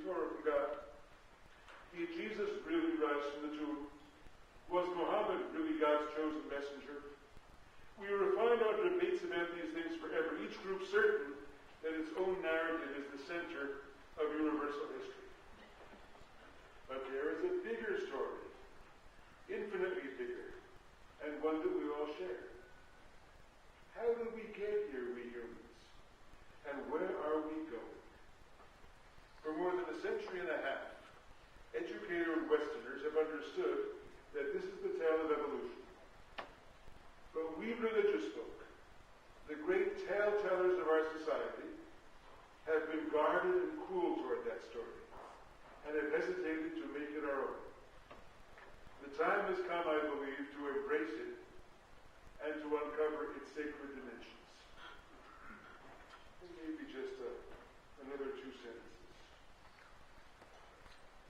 Torah from God? Did Jesus really rise from the tomb? Was Muhammad really God's chosen messenger? We will find our debates about these things forever, each group certain that its own narrative is the center of universal history. But there is a bigger story, infinitely bigger, and one that we all share. How did we get here, we humans? And where are we going? For more than a century and a half, educated Westerners have understood that this is the tale of evolution. But we religious folk, the great tale-tellers of our society, have been guarded and cruel toward that story, and have hesitated to make it our own. The time has come, I believe, to embrace it and to uncover its sacred dimensions. And maybe just another 2 sentences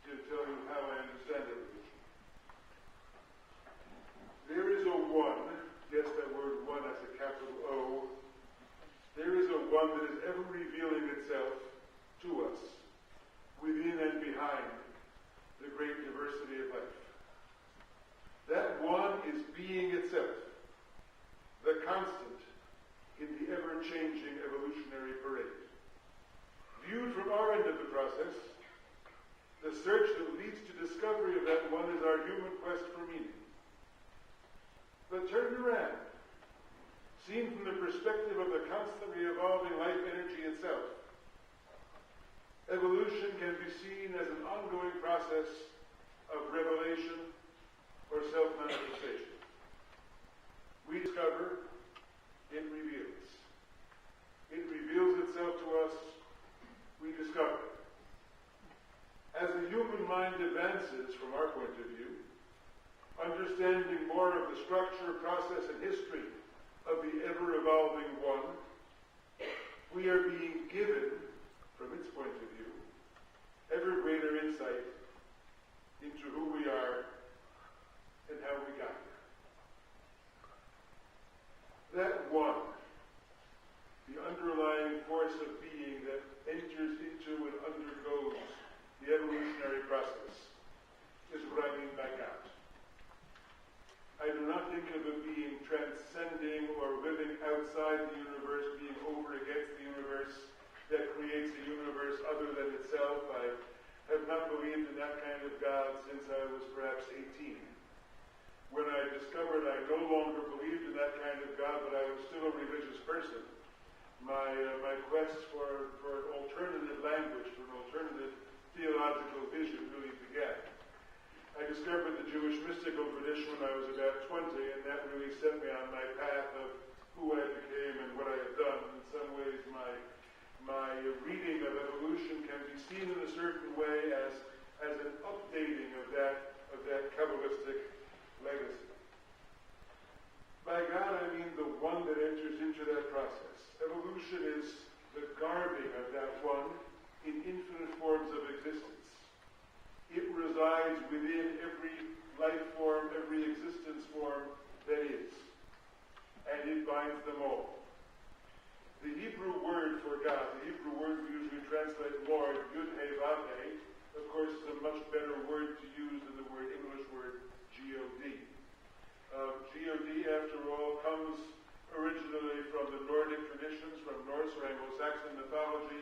to tell you how I understand evolution. There is a one, yes, that word one has a capital O. There is a one that is ever revealing itself to us, within and behind the great diversity of life. That one is being itself, the constant in the ever-changing evolutionary parade. Viewed from our end of the process, the search that leads to discovery of that one is our human quest for meaning. But turned around, seen from the perspective of the constantly evolving life energy itself, evolution can be seen as an ongoing process of revelation or self-manifestation. We discover, it reveals. It reveals itself to us, we discover. As the human mind advances, from our point of view, understanding more of the structure, process, and history of the ever-evolving one, we are being given, from its point of view, ever greater insight into who we are and how we got here. That one, the underlying force of being that enters into and undergoes the evolutionary process, is what I mean by God. I do not think of it being transcending or living outside the universe, being over against the universe that creates a universe other than itself. I have not believed in that kind of God since I was perhaps 18. When I discovered I no longer believed in that kind of God, but I was still a religious person, my quest for an alternative language, for an alternative theological vision really began. I discovered the Jewish mystical tradition when I was about 20, and that really set me on my path of who I became and what I have done. In some ways, my reading of evolution can be seen in a certain way as an updating of that Kabbalistic legacy. By God, I mean the one that enters into that process. Evolution is the garbing of that one in infinite forms of existence. It resides within every life form, every existence form that is. And it binds them all. The Hebrew word for God, the Hebrew word we usually translate Lord, Yud-He-Vav-He, of course is a much better word to use than the English word G-O-D. G-O-D, after all, comes originally from the Nordic traditions, from Norse or Anglo-Saxon mythology.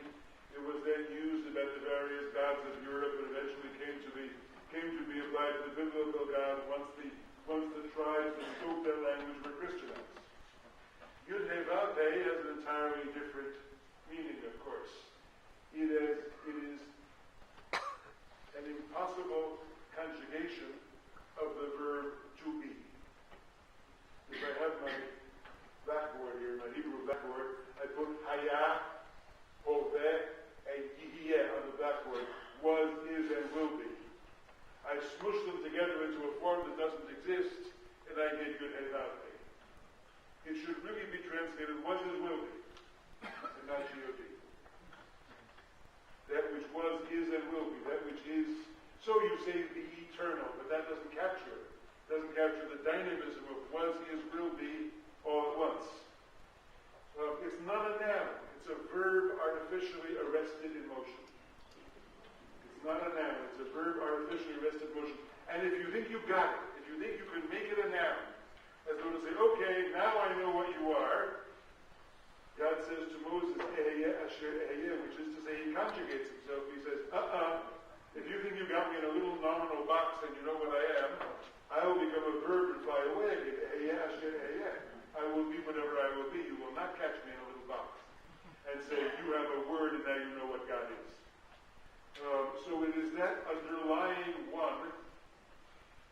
It was then used about the various gods of Europe, and eventually came to be applied to the biblical God once the tribes that spoke that language were Christianized. Yud-He-Vav-He has an entirely different meaning, of course. It is an impossible conjugation of the verb to be. If I have my blackboard here, my Hebrew blackboard, I put Haya, Hoveh, and Yihiyeh on the blackboard. Was, is, and will be. I smush them together into a form that doesn't exist, and I get Yud-He-Vav-He. It should really be translated was, is, will be, and not G-O-D. That which was, is, and will be. That which is, so you say the eternal, but that doesn't capture it. It doesn't capture the dynamism of was, is, will be all at once. It's not a noun. It's a verb artificially arrested in motion. It's It's not a noun. It's a verb artificially arrested motion. And if you think you got it, if you think you can make it a noun, as though to say, okay, now I know what you are, God says to Moses, Eheyeh asher eheyeh, which is to say, he conjugates himself. He says, if you think you got me in a little nominal box and you know what I am, I will become a verb and fly away again. Eheyeh asher eheyeh. I will be whatever I will be. You will not catch me in a little box and say, you have a word and now you know what God is. So it is that underlying one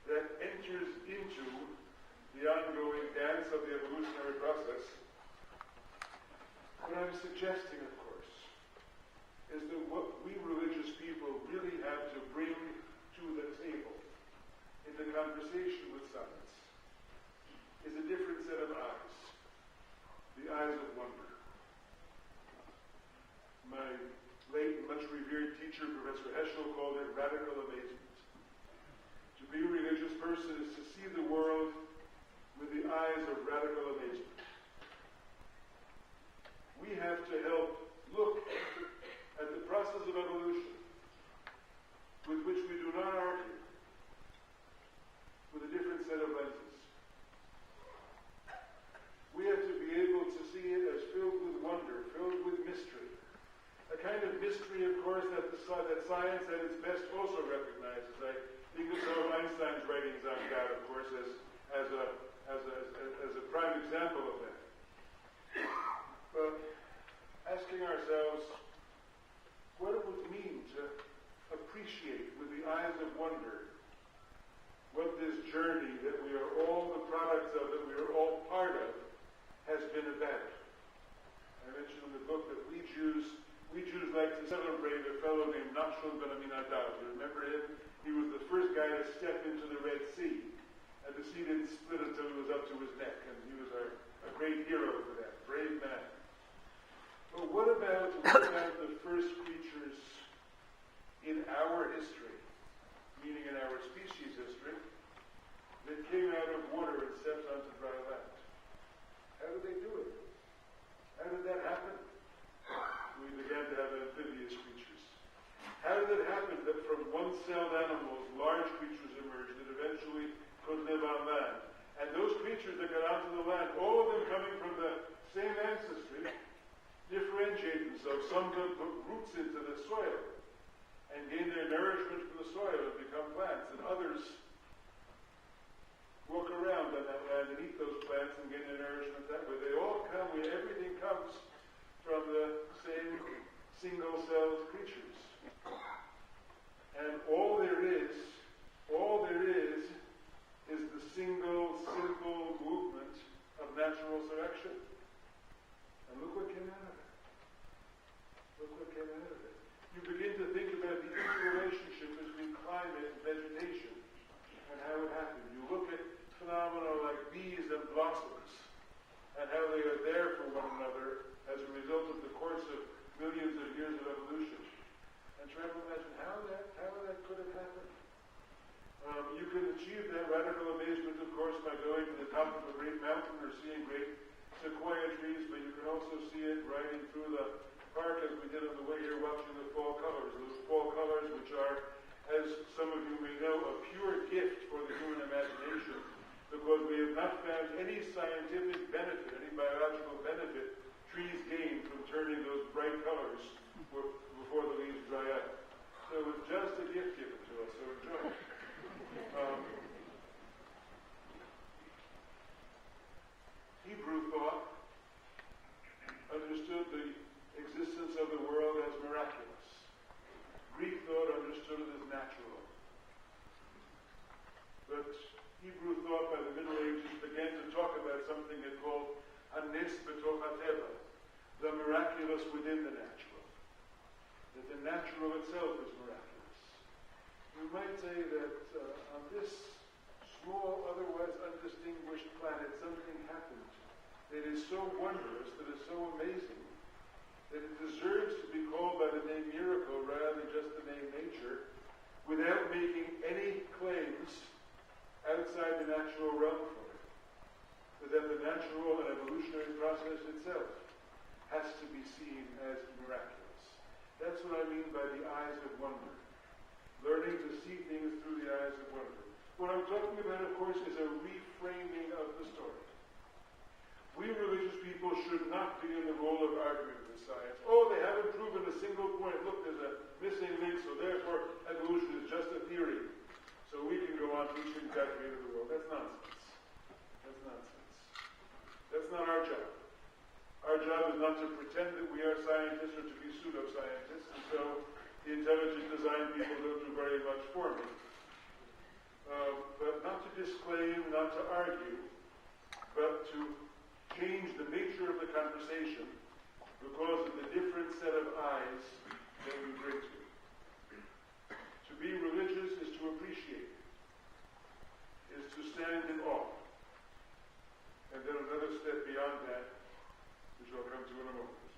that enters into the ongoing dance of the evolutionary process. What I'm suggesting, of course, is that what we religious people really have to bring to the table in the conversation with science is a different set of eyes, the eyes of wonder. My late and much revered teacher, Professor Heschel, called it radical amazement. To be a religious person is to see the world with the eyes of radical amazement. We have to help look at the process of evolution with which we do not argue, with a different set of lenses. We have to be able to see it as filled with wonder, filled with mystery. A kind of mystery, of course, that science at its best also recognizes. I think of some of Einstein's writings on God, of course, as a prime example of that. But asking ourselves what it would mean to appreciate with the eyes of wonder what this journey that we are all the products of, that we are all part of, has been about. I mentioned in the book that we Jews like to celebrate a fellow named Nachshon ben Aminadav. You remember him? He was the first guy to step into the Red Sea, and the sea didn't split until it was up to his neck, and he was a great hero for that, brave man. But what about the first creatures in our history, meaning in our species history, that came out of water and stepped onto dry land? How did they do it? How did that happen? We began to have amphibious creatures. How did it happen that from one-celled animals, large creatures emerged that eventually could live on land? And those creatures that got onto the land, all of them coming from the same ancestry, differentiate themselves. Some of them put roots into the soil and gain their nourishment from the soil and become plants, and others walk around on that land and eat those plants and gain their nourishment that way. They all come, everything comes from the same single-celled creatures. And all there is the single, simple movement of natural selection. And look what came out of it. Look what came out of it. You begin to think about the interrelationship between climate and vegetation and how it happened. You look at phenomena like bees and blossoms and how they are there for one another as a result of the course of millions of years of evolution. And try to imagine how that could have happened. You can achieve that radical amazement, of course, by going to the top of a great mountain or seeing great sequoia trees, but you can also see it riding through the park as we did on the way here watching the fall colors. Those fall colors which are, as some of you may know, a pure gift for the human imagination, because we have not found any scientific benefit, any biological benefit trees gain from turning those bright colors before the leaves dry up. So it was just a gift given to us, so enjoy it. Hebrew thought understood the existence of the world as miraculous. Greek thought understood it as natural. But Hebrew thought by the Middle Ages began to talk about something it called hanes b'toch hateva, the miraculous within the natural. That the natural itself is miraculous. We might say that on this small, otherwise undistinguished planet, something happened that is so wondrous, that is so amazing, that it deserves to be called by the name miracle rather than just the name nature, without making any claims outside the natural realm for it. But that the natural and evolutionary process itself has to be seen as miraculous. That's what I mean by the eyes of wonder. learning to see things through the eyes of wonder. What I'm talking about, of course, is a reframing of the story. We religious people should not be in the role of arguing with science. Oh, they haven't proven a single point. Look, there's a missing link, so therefore evolution is just a theory. So we can go on teaching God created the world. That's nonsense. That's nonsense. That's not our job. Our job is not to pretend that we are scientists or to be pseudo-scientists, and so the intelligent design people don't do very much for me. But not to disclaim, not to argue, but to change the nature of the conversation because of the different set of eyes that we bring to it. To be religious is to appreciate, is to stand in awe. And then another step beyond that, which I'll come to in a moment.